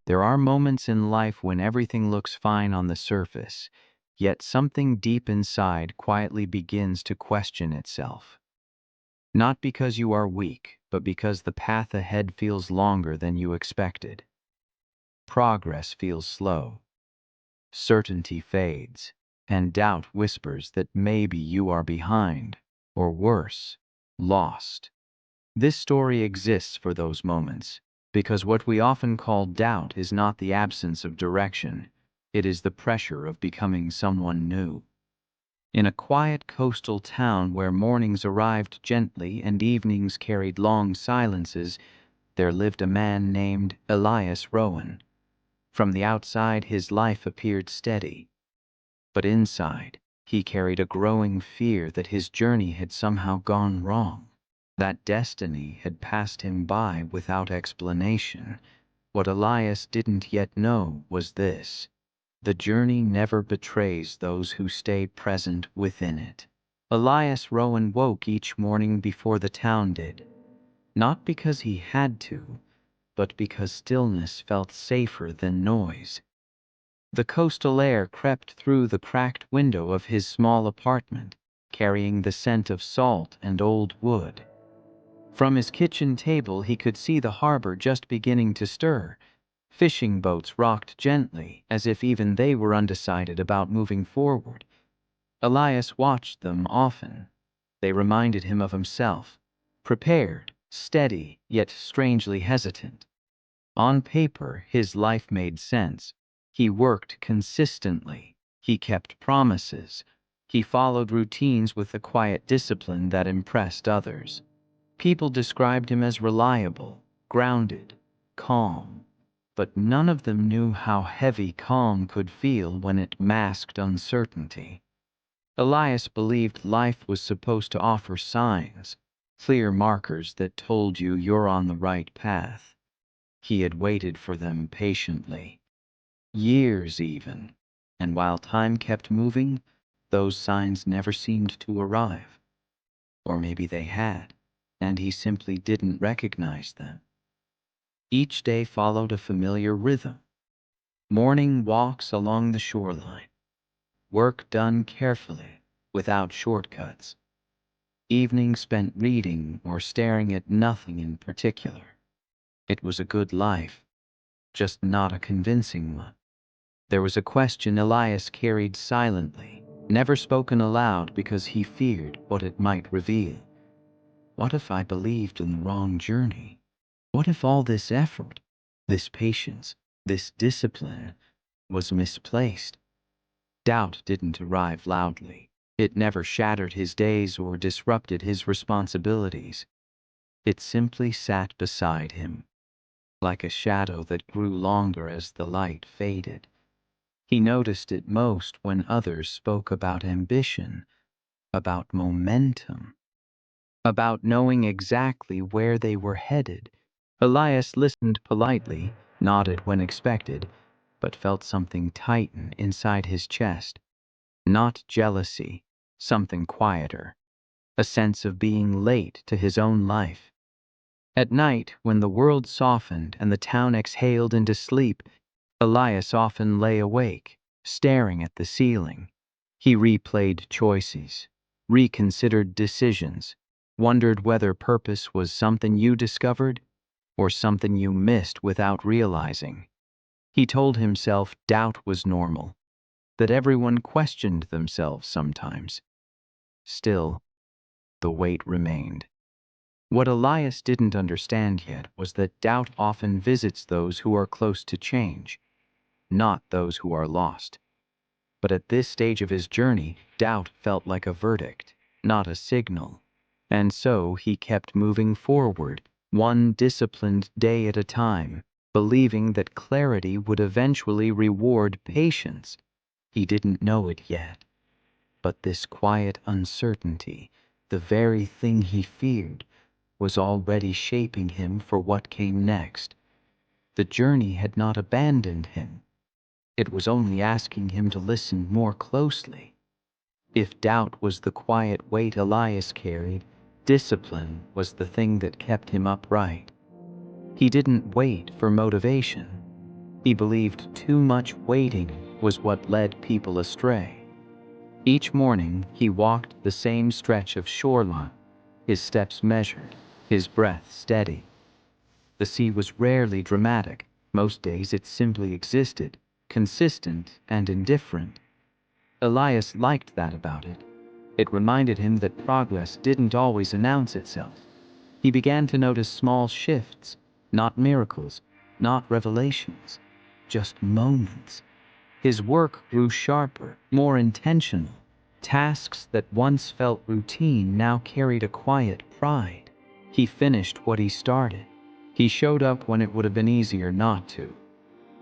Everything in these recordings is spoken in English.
There are moments in life when everything looks fine on the surface, yet something deep inside quietly begins to question itself. Not because you are weak, but because the path ahead feels longer than you expected. Progress feels slow. Certainty fades, and doubt whispers that maybe you are behind, or worse, lost. This story exists for those moments, because what we often call doubt is not the absence of direction, it is the pressure of becoming someone new. In a quiet coastal town where mornings arrived gently and evenings carried long silences, there lived a man named Elias Rowan. From the outside, his life appeared steady, but inside, he carried a growing fear that his journey had somehow gone wrong, that destiny had passed him by without explanation. What Elias didn't yet know was this: the journey never betrays those who stay present within it. Elias Rowan woke each morning before the town did, not because he had to, but because stillness felt safer than noise. The coastal air crept through the cracked window of his small apartment, carrying the scent of salt and old wood. From his kitchen table he could see the harbor just beginning to stir. Fishing boats rocked gently, as if even they were undecided about moving forward. Elias watched them often. They reminded him of himself, prepared, steady, yet strangely hesitant. On paper, his life made sense. He worked consistently. He kept promises. He followed routines with a quiet discipline that impressed others. People described him as reliable, grounded, calm, but none of them knew how heavy calm could feel when it masked uncertainty. Elias believed life was supposed to offer signs, clear markers that told you you're on the right path. He had waited for them patiently, years even, and while time kept moving, those signs never seemed to arrive. Or maybe they had, and he simply didn't recognize them. Each day followed a familiar rhythm. Morning walks along the shoreline, work done carefully, without shortcuts. Evening spent reading or staring at nothing in particular. It was a good life, just not a convincing one. There was a question Elias carried silently, never spoken aloud because he feared what it might reveal. What if I believed in the wrong journey? What if all this effort, this patience, this discipline was misplaced? Doubt didn't arrive loudly. It never shattered his days or disrupted his responsibilities. It simply sat beside him, like a shadow that grew longer as the light faded. He noticed it most when others spoke about ambition, about momentum, about knowing exactly where they were headed. Elias listened politely, nodded when expected, but felt something tighten inside his chest. Not jealousy, something quieter, a sense of being late to his own life. At night, when the world softened and the town exhaled into sleep, Elias often lay awake, staring at the ceiling. He replayed choices, reconsidered decisions, wondered whether purpose was something you discovered or something you missed without realizing. He told himself doubt was normal, that everyone questioned themselves sometimes. Still, the weight remained. What Elias didn't understand yet was that doubt often visits those who are close to change, not those who are lost. But at this stage of his journey, doubt felt like a verdict, not a signal. And so he kept moving forward, one disciplined day at a time, believing that clarity would eventually reward patience. He didn't know it yet, but this quiet uncertainty, the very thing he feared, was already shaping him for what came next. The journey had not abandoned him. It was only asking him to listen more closely. If doubt was the quiet weight Elias carried, discipline was the thing that kept him upright. He didn't wait for motivation. He believed too much waiting was what led people astray. Each morning, he walked the same stretch of shoreline, his steps measured, his breath steady. The sea was rarely dramatic. Most days it simply existed, consistent and indifferent. Elias liked that about it. It reminded him that progress didn't always announce itself. He began to notice small shifts, not miracles, not revelations, just moments. His work grew sharper, more intentional. Tasks that once felt routine now carried a quiet pride. He finished what he started. He showed up when it would have been easier not to.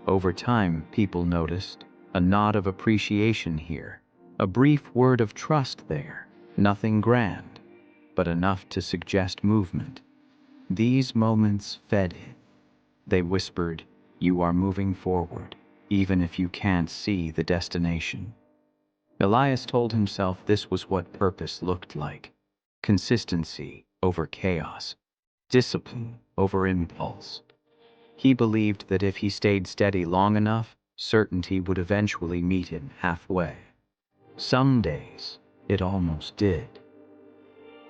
Over time, people noticed a nod of appreciation here, a brief word of trust there, nothing grand, but enough to suggest movement. These moments fed him. They whispered, "You are moving forward, even if you can't see the destination." Elias told himself this was what purpose looked like: consistency over chaos, discipline over impulse. He believed that if he stayed steady long enough, certainty would eventually meet him halfway. Some days, it almost did.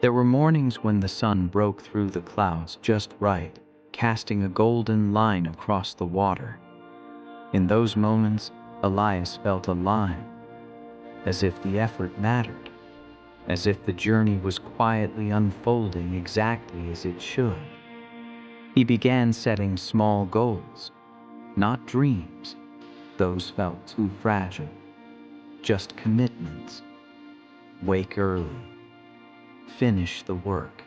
There were mornings when the sun broke through the clouds just right, casting a golden line across the water. In those moments, Elias felt alive, as if the effort mattered, as if the journey was quietly unfolding exactly as it should. He began setting small goals, not dreams. Those felt too fragile. Just commitments. Wake early. Finish the work.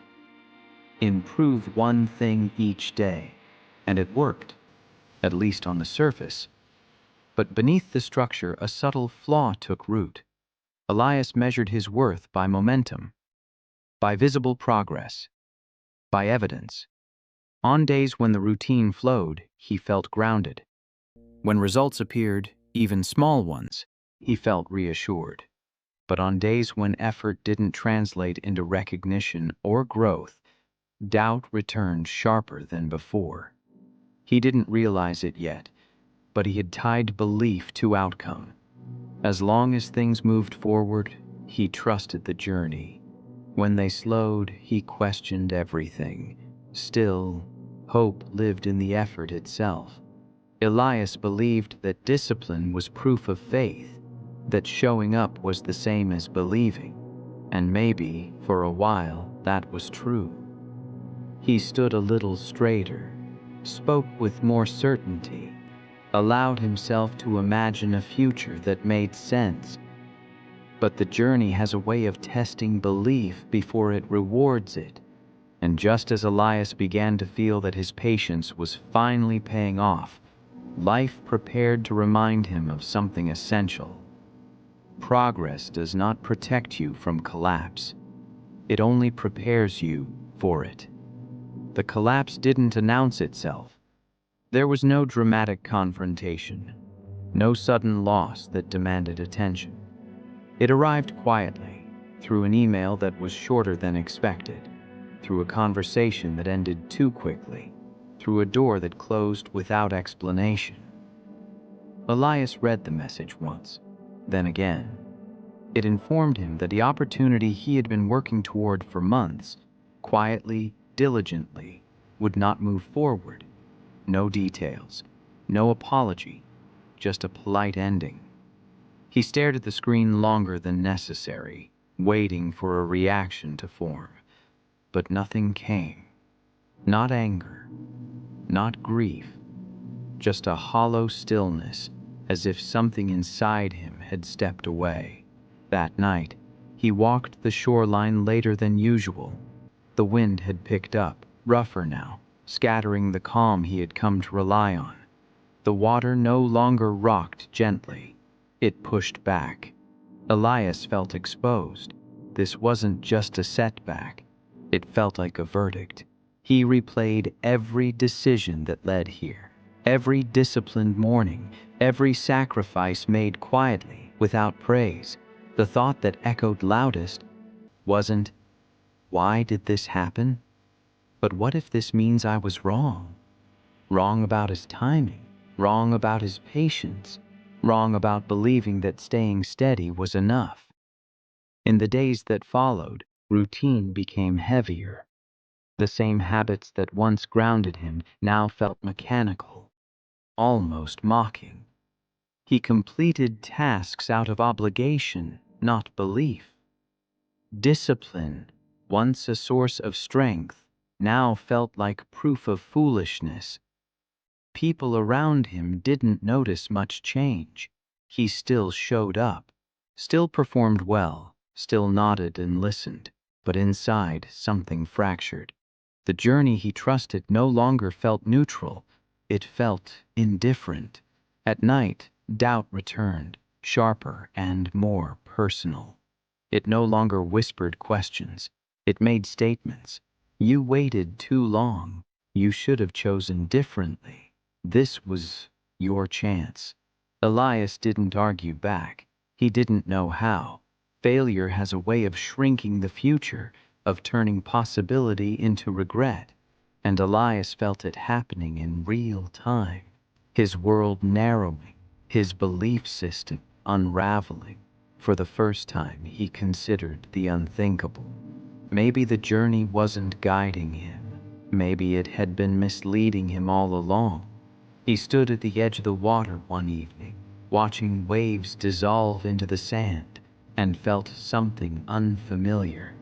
Improve one thing each day. And it worked, at least on the surface. But beneath the structure, a subtle flaw took root. Elias measured his worth by momentum, by visible progress, by evidence. On days when the routine flowed, he felt grounded. When results appeared, even small ones, he felt reassured. But on days when effort didn't translate into recognition or growth, doubt returned sharper than before. He didn't realize it yet, but he had tied belief to outcome. As long as things moved forward, he trusted the journey. When they slowed, he questioned everything. Still, hope lived in the effort itself. Elias believed that discipline was proof of faith, that showing up was the same as believing, and maybe, for a while, that was true. He stood a little straighter, spoke with more certainty, allowed himself to imagine a future that made sense. But the journey has a way of testing belief before it rewards it. And just as Elias began to feel that his patience was finally paying off, life prepared to remind him of something essential. Progress does not protect you from collapse. It only prepares you for it. The collapse didn't announce itself. There was no dramatic confrontation, no sudden loss that demanded attention. It arrived quietly, through an email that was shorter than expected, through a conversation that ended too quickly, through a door that closed without explanation. Elias read the message once, then again. It informed him that the opportunity he had been working toward for months, quietly, diligently, would not move forward. No details, no apology, just a polite ending. He stared at the screen longer than necessary, waiting for a reaction to form. But nothing came. Not anger, not grief, just a hollow stillness, as if something inside him had stepped away. That night, he walked the shoreline later than usual. The wind had picked up, rougher now, scattering the calm he had come to rely on. The water no longer rocked gently. It pushed back. Elias felt exposed. This wasn't just a setback. It felt like a verdict. He replayed every decision that led here, every disciplined morning, every sacrifice made quietly, without praise. The thought that echoed loudest wasn't, "Why did this happen?" but "What if this means I was wrong? Wrong about his timing, wrong about his patience, wrong about believing that staying steady was enough. In the days that followed, routine became heavier. The same habits that once grounded him now felt mechanical, almost mocking. He completed tasks out of obligation, not belief. Discipline, once a source of strength, now felt like proof of foolishness. People around him didn't notice much change. He still showed up, still performed well, still nodded and listened, but inside something fractured. The journey he trusted no longer felt neutral, it felt indifferent. At night, doubt returned, sharper and more personal. It no longer whispered questions. It made statements. You waited too long. You should have chosen differently. This was your chance. Elias didn't argue back. He didn't know how. Failure has a way of shrinking the future, of turning possibility into regret. And Elias felt it happening in real time. His world narrowing, his belief system unraveling. For the first time, he considered the unthinkable. Maybe the journey wasn't guiding him. Maybe it had been misleading him all along. He stood at the edge of the water one evening, watching waves dissolve into the sand, and felt something unfamiliar.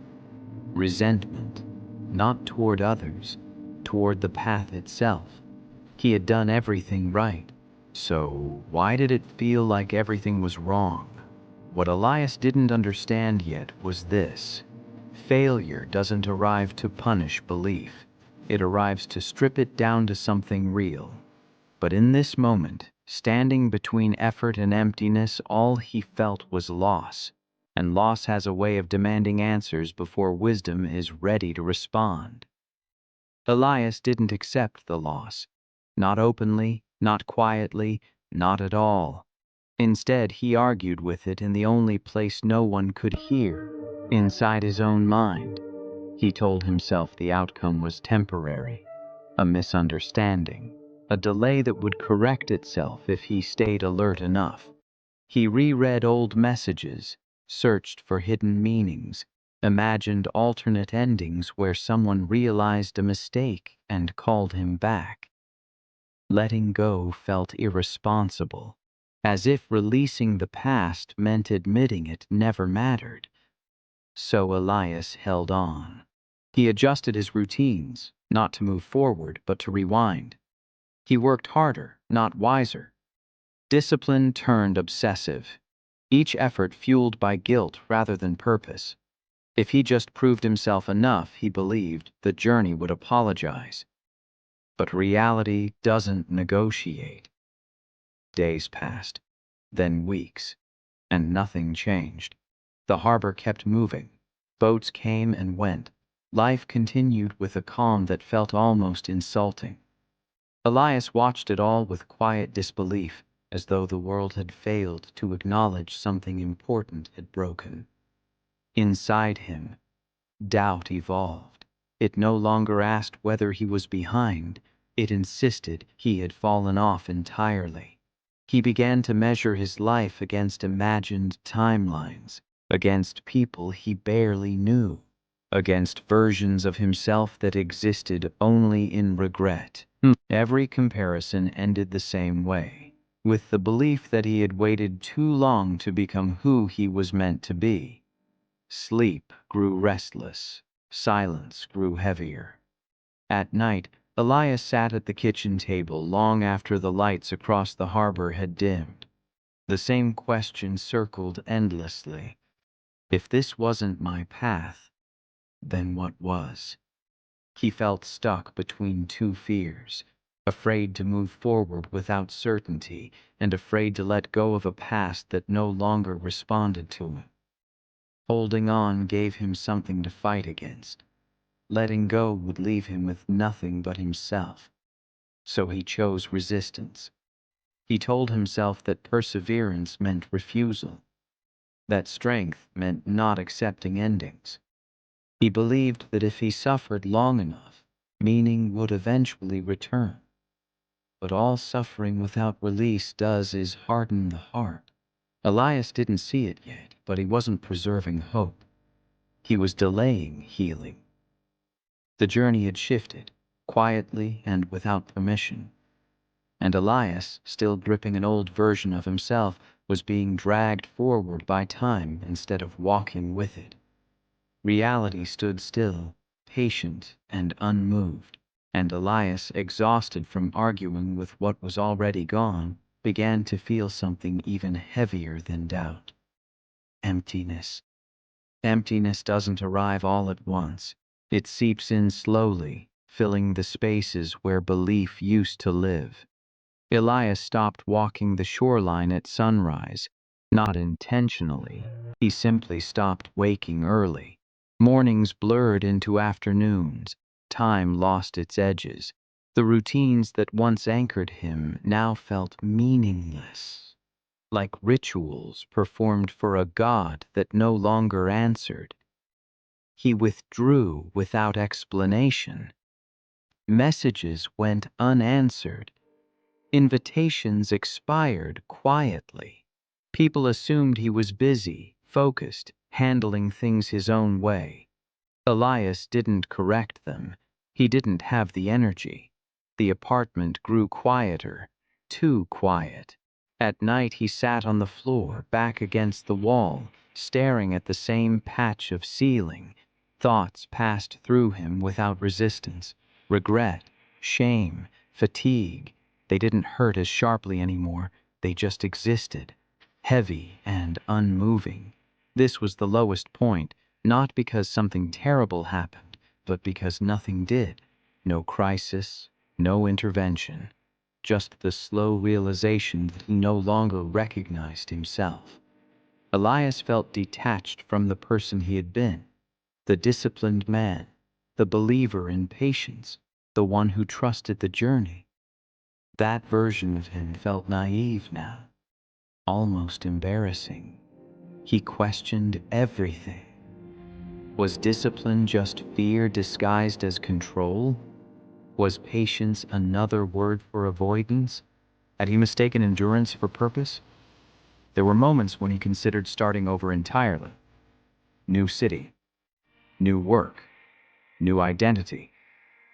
Resentment, not toward others, toward the path itself. He had done everything right, so why did it feel like everything was wrong? What Elias didn't understand yet was this: failure doesn't arrive to punish belief. It arrives to strip it down to something real. But in this moment, standing between effort and emptiness, all he felt was loss. And loss has a way of demanding answers before wisdom is ready to respond. Elias didn't accept the loss. Not openly, not quietly, not at all. Instead, he argued with it in the only place no one could hear, inside his own mind. He told himself the outcome was temporary, a misunderstanding, a delay that would correct itself if he stayed alert enough. He reread old messages, searched for hidden meanings, imagined alternate endings where someone realized a mistake and called him back. Letting go felt irresponsible, as if releasing the past meant admitting it never mattered. So Elias held on. He adjusted his routines, not to move forward, but to rewind. He worked harder, not wiser. Discipline turned obsessive. Each effort fueled by guilt rather than purpose. If he just proved himself enough, he believed, the journey would apologize. But reality doesn't negotiate. Days passed, then weeks, and nothing changed. The harbor kept moving. Boats came and went. Life continued with a calm that felt almost insulting. Elias watched it all with quiet disbelief, as though the world had failed to acknowledge something important had broken. Inside him, doubt evolved. It no longer asked whether he was behind. It insisted he had fallen off entirely. He began to measure his life against imagined timelines, against people he barely knew, against versions of himself that existed only in regret. Every comparison ended the same way, with the belief that he had waited too long to become who he was meant to be. Sleep grew restless. Silence grew heavier. At night, Elias sat at the kitchen table long after the lights across the harbor had dimmed. The same question circled endlessly. If this wasn't my path, then what was? He felt stuck between two fears, afraid to move forward without certainty, and afraid to let go of a past that no longer responded to him. Holding on gave him something to fight against. Letting go would leave him with nothing but himself. So he chose resistance. He told himself that perseverance meant refusal, that strength meant not accepting endings. He believed that if he suffered long enough, meaning would eventually return. But all suffering without release does is harden the heart. Elias didn't see it yet, but he wasn't preserving hope. He was delaying healing. The journey had shifted, quietly and without permission. And Elias, still gripping an old version of himself, was being dragged forward by time instead of walking with it. Reality stood still, patient and unmoved, and Elias, exhausted from arguing with what was already gone, began to feel something even heavier than doubt. Emptiness. Emptiness doesn't arrive all at once. It seeps in slowly, filling the spaces where belief used to live. Elias stopped walking the shoreline at sunrise, not intentionally. He simply stopped waking early. Mornings blurred into afternoons. Time lost its edges. The routines that once anchored him now felt meaningless, like rituals performed for a god that no longer answered. He withdrew without explanation. Messages went unanswered. Invitations expired quietly. People assumed he was busy, focused, handling things his own way. Elias didn't correct them. He didn't have the energy. The apartment grew quieter, too quiet. At night he sat on the floor, back against the wall, staring at the same patch of ceiling. Thoughts passed through him without resistance. Regret, shame, fatigue. They didn't hurt as sharply anymore. They just existed, heavy and unmoving. This was the lowest point, not because something terrible happened, but because nothing did. No crisis, no intervention. Just the slow realization that he no longer recognized himself. Elias felt detached from the person he had been, the disciplined man, the believer in patience, the one who trusted the journey. That version of him felt naive now, almost embarrassing. He questioned everything. Was discipline just fear disguised as control? Was patience another word for avoidance? Had he mistaken endurance for purpose? There were moments when he considered starting over entirely. New city, new work, new identity.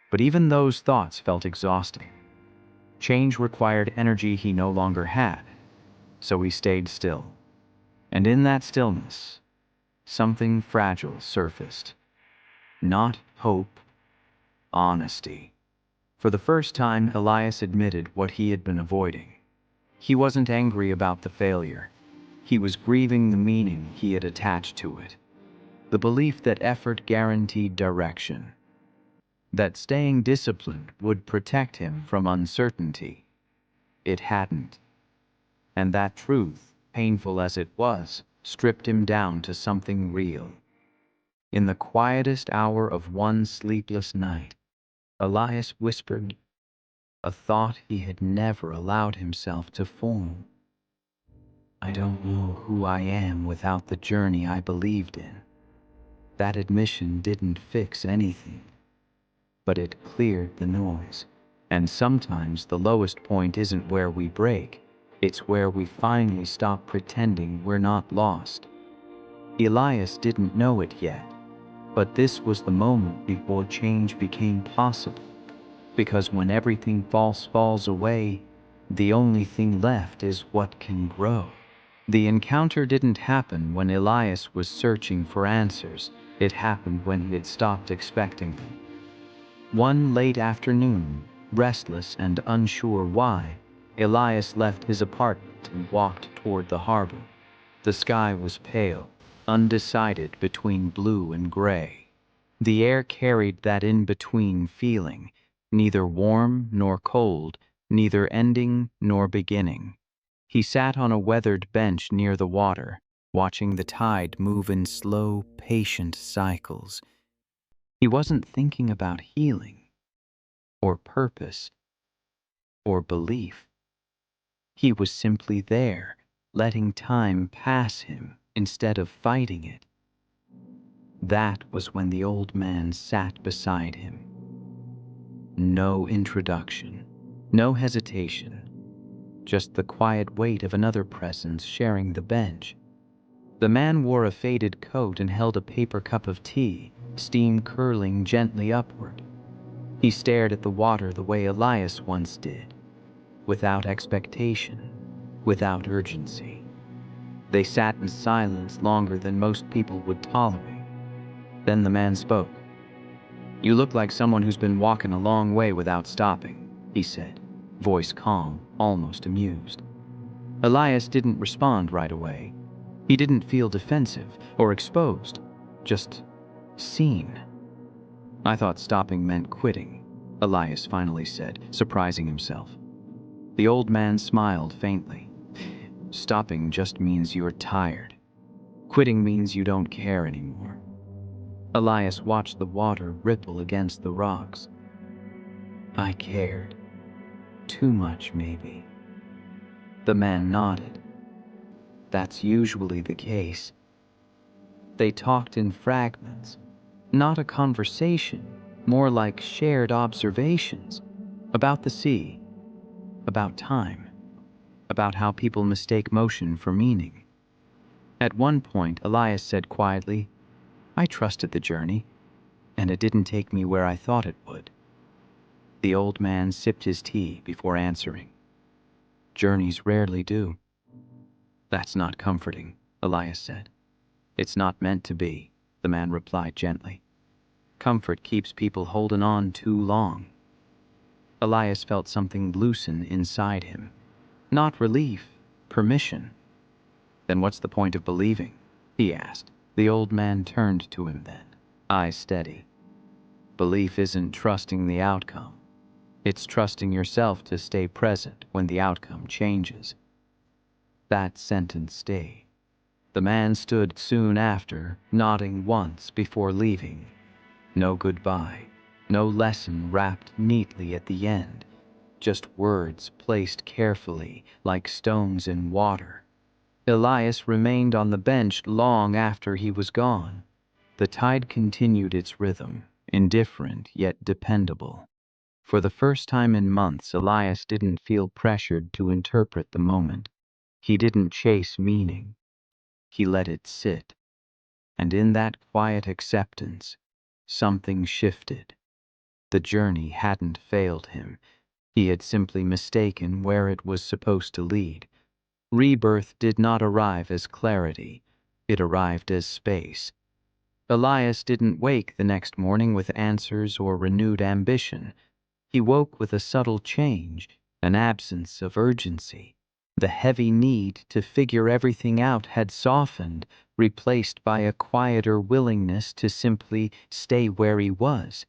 But even those thoughts felt exhausting. Change required energy he no longer had, so he stayed still. And in that stillness, something fragile surfaced. Not hope, honesty. For the first time, Elias admitted what he had been avoiding. He wasn't angry about the failure. He was grieving the meaning he had attached to it. The belief that effort guaranteed direction. That staying disciplined would protect him from uncertainty. It hadn't. And that truth, painful as it was, stripped him down to something real. In the quietest hour of one sleepless night, Elias whispered a thought he had never allowed himself to form. I don't know who I am without the journey I believed in. That admission didn't fix anything, but it cleared the noise. And sometimes the lowest point isn't where we break, it's where we finally stop pretending we're not lost. Elias didn't know it yet, but this was the moment before change became possible. Because when everything false falls away, the only thing left is what can grow. The encounter didn't happen when Elias was searching for answers. It happened when he had stopped expecting them. One late afternoon, restless and unsure why, Elias left his apartment and walked toward the harbor. The sky was pale, undecided between blue and gray. The air carried that in-between feeling, neither warm nor cold, neither ending nor beginning. He sat on a weathered bench near the water, watching the tide move in slow, patient cycles. He wasn't thinking about healing, or purpose, or belief. He was simply there, letting time pass him instead of fighting it. That was when the old man sat beside him. No introduction, No hesitation, just the quiet weight of another presence sharing the bench. The man wore a faded coat and held a paper cup of tea, steam curling gently upward. He stared at the water the way Elias once did, without expectation, without urgency. They sat in silence longer than most people would tolerate. Then the man spoke. "You look like someone who's been walking a long way without stopping," he said, voice calm, almost amused. Elias didn't respond right away. He didn't feel defensive or exposed, just seen. "I thought stopping meant quitting," Elias finally said, surprising himself. The old man smiled faintly. "Stopping just means you're tired. Quitting means you don't care anymore." Elias watched the water ripple against the rocks. "I cared. Too much, maybe." The man nodded. "That's usually the case." They talked in fragments, not a conversation, more like shared observations, about the sea, about time, about how people mistake motion for meaning. At one point, Elias said quietly, "I trusted the journey, and it didn't take me where I thought it would." The old man sipped his tea before answering. "Journeys rarely do." "That's not comforting," Elias said. "It's not meant to be," the man replied gently. "Comfort keeps people holding on too long." Elias felt something loosen inside him. Not relief, permission. "Then what's the point of believing?" he asked. The old man turned to him then, eyes steady. "Belief isn't trusting the outcome. It's trusting yourself to stay present when the outcome changes." That sentence stayed. The man stood soon after, nodding once before leaving. No goodbye, no lesson wrapped neatly at the end, just words placed carefully like stones in water. Elias remained on the bench long after he was gone. The tide continued its rhythm, indifferent yet dependable. For the first time in months, Elias didn't feel pressured to interpret the moment. He didn't chase meaning. He let it sit. And in that quiet acceptance, something shifted. The journey hadn't failed him. He had simply mistaken where it was supposed to lead. Rebirth did not arrive as clarity. It arrived as space. Elias didn't wake the next morning with answers or renewed ambition. He woke with a subtle change, an absence of urgency. The heavy need to figure everything out had softened, replaced by a quieter willingness to simply stay where he was.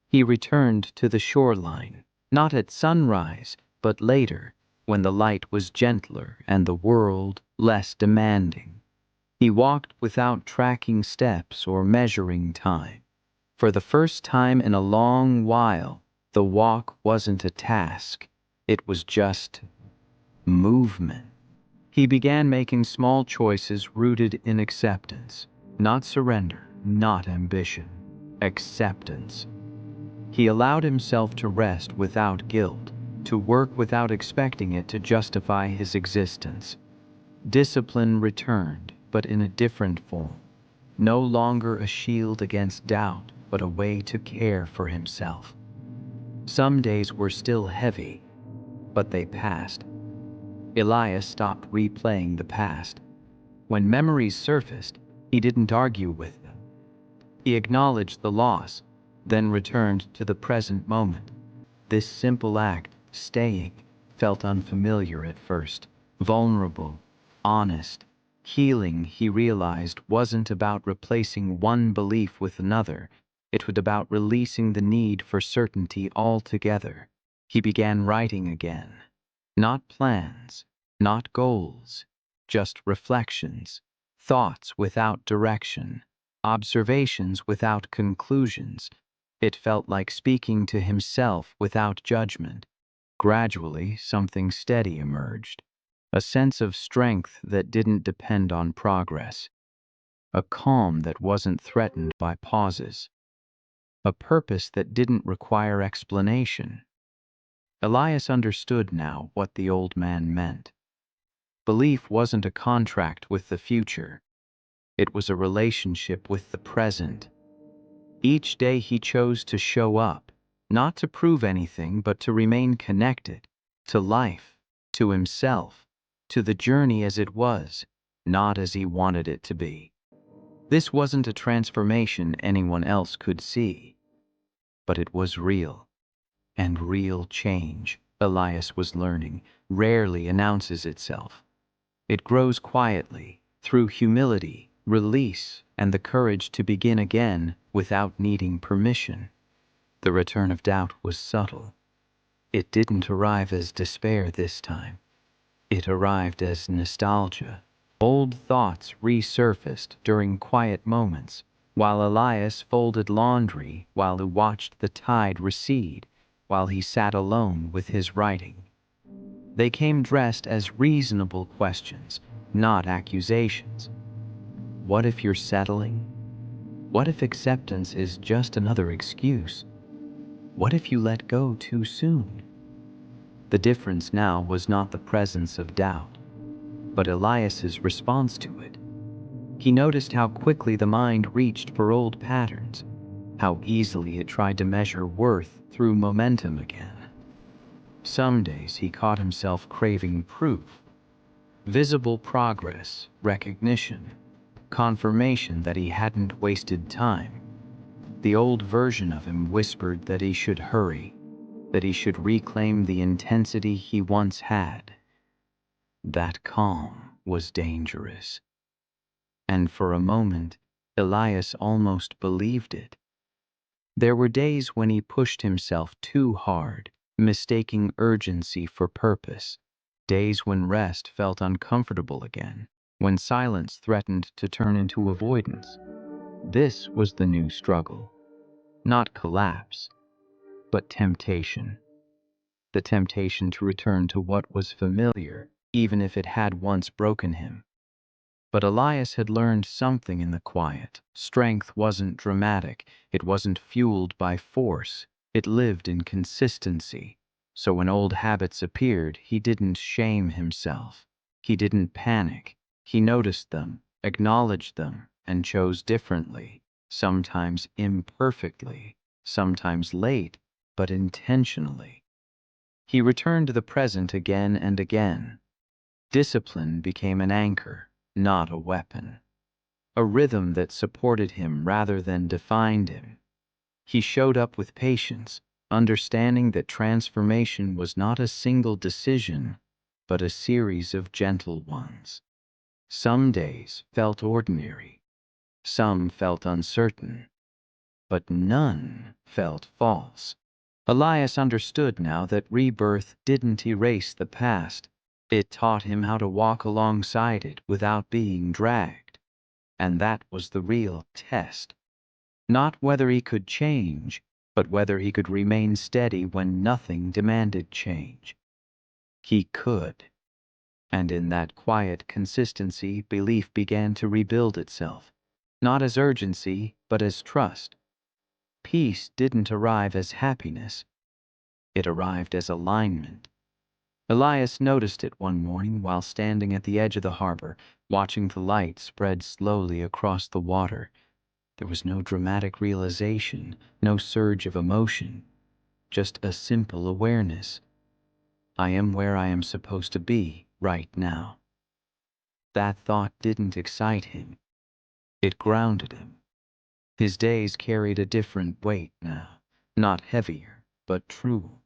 He returned to the shoreline, not at sunrise, but later, when the light was gentler and the world less demanding. He walked without tracking steps or measuring time. For the first time in a long while, the walk wasn't a task. It was just movement. He began making small choices rooted in acceptance, not surrender, not ambition, acceptance. He allowed himself to rest without guilt, to work without expecting it to justify his existence. Discipline returned, but in a different form. No longer a shield against doubt, but a way to care for himself. Some days were still heavy, but they passed. Elias stopped replaying the past. When memories surfaced, he didn't argue with them. He acknowledged the loss, then returned to the present moment. This simple act, staying, felt unfamiliar at first. Vulnerable, honest. Healing, he realized, wasn't about replacing one belief with another. It was about releasing the need for certainty altogether. He began writing again. Not plans, not goals, just reflections, thoughts without direction, observations without conclusions. It felt like speaking to himself without judgment. Gradually, something steady emerged, a sense of strength that didn't depend on progress, a calm that wasn't threatened by pauses, a purpose that didn't require explanation. Elias understood now what the old man meant. Belief wasn't a contract with the future. It was a relationship with the present. Each day he chose to show up, not to prove anything, but to remain connected to life, to himself, to the journey as it was, not as he wanted it to be. This wasn't a transformation anyone else could see, but it was real. And real change, Elias was learning, rarely announces itself. It grows quietly, through humility, release, and the courage to begin again without needing permission. The return of doubt was subtle. It didn't arrive as despair this time. It arrived as nostalgia. Old thoughts resurfaced during quiet moments, while Elias folded laundry, while he watched the tide recede, while he sat alone with his writing. They came dressed as reasonable questions, not accusations. What if you're settling? What if acceptance is just another excuse? What if you let go too soon? The difference now was not the presence of doubt, but Elias's response to it. He noticed how quickly the mind reached for old patterns, how easily it tried to measure worth through momentum again. Some days he caught himself craving proof, visible progress, recognition, confirmation that he hadn't wasted time. The old version of him whispered that he should hurry, that he should reclaim the intensity he once had. That calm was dangerous. And for a moment, Elias almost believed it. There were days when he pushed himself too hard, mistaking urgency for purpose. Days when rest felt uncomfortable again, when silence threatened to turn into avoidance. This was the new struggle. Not collapse, but temptation. The temptation to return to what was familiar, even if it had once broken him. But Elias had learned something in the quiet. Strength wasn't dramatic. It wasn't fueled by force. It lived in consistency. So when old habits appeared, he didn't shame himself. He didn't panic. He noticed them, acknowledged them, and chose differently. Sometimes imperfectly, sometimes late, but intentionally. He returned to the present again and again. Discipline became an anchor, not a weapon. A rhythm that supported him rather than defined him. He showed up with patience, understanding that transformation was not a single decision, but a series of gentle ones. Some days felt ordinary, some felt uncertain, but none felt false. Elias understood now that rebirth didn't erase the past. It taught him how to walk alongside it without being dragged. And that was the real test. Not whether he could change, but whether he could remain steady when nothing demanded change. He could. And in that quiet consistency, belief began to rebuild itself. Not as urgency, but as trust. Peace didn't arrive as happiness. It arrived as alignment. Elias noticed it one morning while standing at the edge of the harbor, watching the light spread slowly across the water. There was no dramatic realization, no surge of emotion, just a simple awareness. I am where I am supposed to be right now. That thought didn't excite him. It grounded him. His days carried a different weight now, not heavier, but true.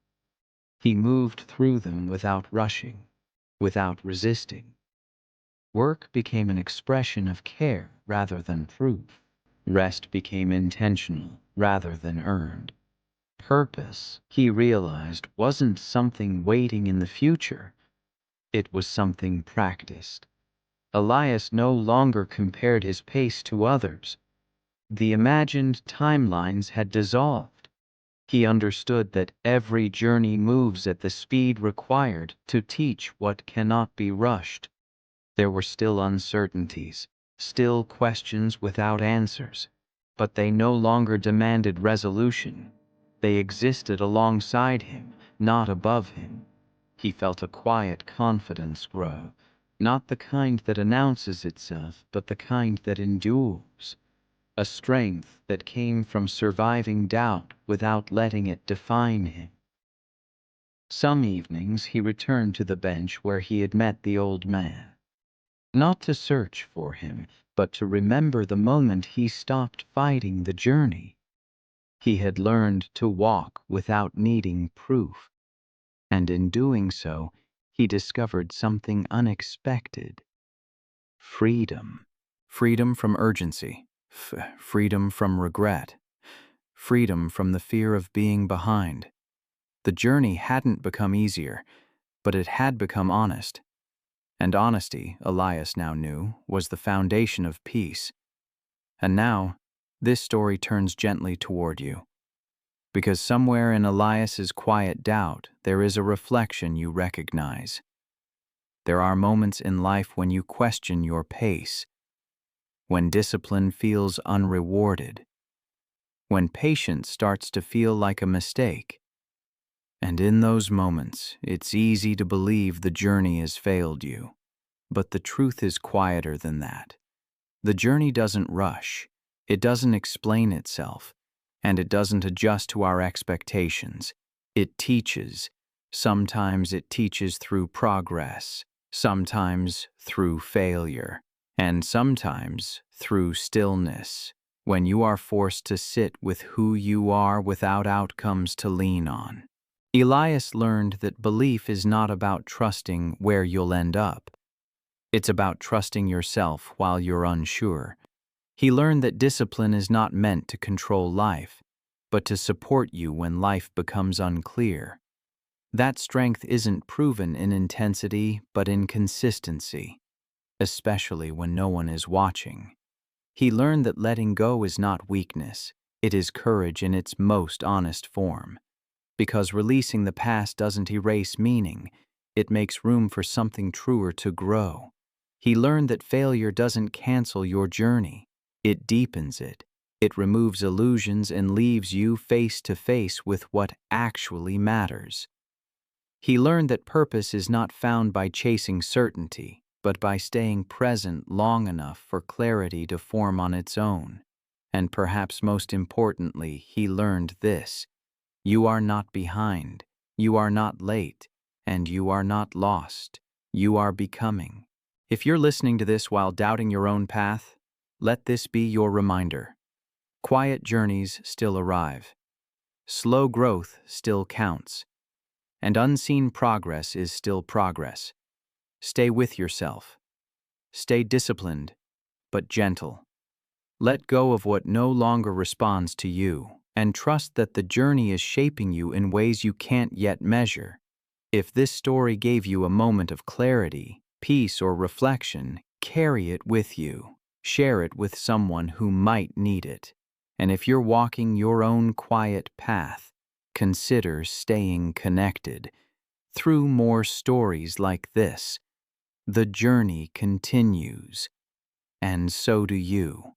He moved through them without rushing, without resisting. Work became an expression of care rather than proof. Rest became intentional rather than earned. Purpose, he realized, wasn't something waiting in the future. It was something practiced. Elias no longer compared his pace to others. The imagined timelines had dissolved. He understood that every journey moves at the speed required to teach what cannot be rushed. There were still uncertainties, still questions without answers, but they no longer demanded resolution. They existed alongside him, not above him. He felt a quiet confidence grow, not the kind that announces itself, but the kind that endures, a strength that came from surviving doubt without letting it define him. Some evenings he returned to the bench where he had met the old man, not to search for him, but to remember the moment he stopped fighting the journey. He had learned to walk without needing proof, and in doing so, he discovered something unexpected: freedom. Freedom from urgency, freedom from regret, freedom from the fear of being behind. The journey hadn't become easier, but it had become honest. And honesty, Elias now knew, was the foundation of peace. And now, this story turns gently toward you, because somewhere in Elias's quiet doubt, there is a reflection you recognize. There are moments in life when you question your pace, when discipline feels unrewarded, when patience starts to feel like a mistake. And in those moments, it's easy to believe the journey has failed you. But the truth is quieter than that. The journey doesn't rush, it doesn't explain itself, and it doesn't adjust to our expectations. It teaches. Sometimes it teaches through progress, sometimes through failure, and sometimes through stillness, when you are forced to sit with who you are without outcomes to lean on. Elias learned that belief is not about trusting where you'll end up. It's about trusting yourself while you're unsure. He learned that discipline is not meant to control life, but to support you when life becomes unclear. That strength isn't proven in intensity, but in consistency, especially when no one is watching. He learned that letting go is not weakness, it is courage in its most honest form. Because releasing the past doesn't erase meaning, it makes room for something truer to grow. He learned that failure doesn't cancel your journey, it deepens it. It removes illusions and leaves you face to face with what actually matters. He learned that purpose is not found by chasing certainty, but by staying present long enough for clarity to form on its own. And perhaps most importantly, he learned this: you are not behind, you are not late, and you are not lost. You are becoming. If you're listening to this while doubting your own path, let this be your reminder. Quiet journeys still arrive. Slow growth still counts. And unseen progress is still progress. Stay with yourself. Stay disciplined, but gentle. Let go of what no longer responds to you, and trust that the journey is shaping you in ways you can't yet measure. If this story gave you a moment of clarity, peace, or reflection, carry it with you. Share it with someone who might need it. And if you're walking your own quiet path, consider staying connected. Through more stories like this, the journey continues, and so do you.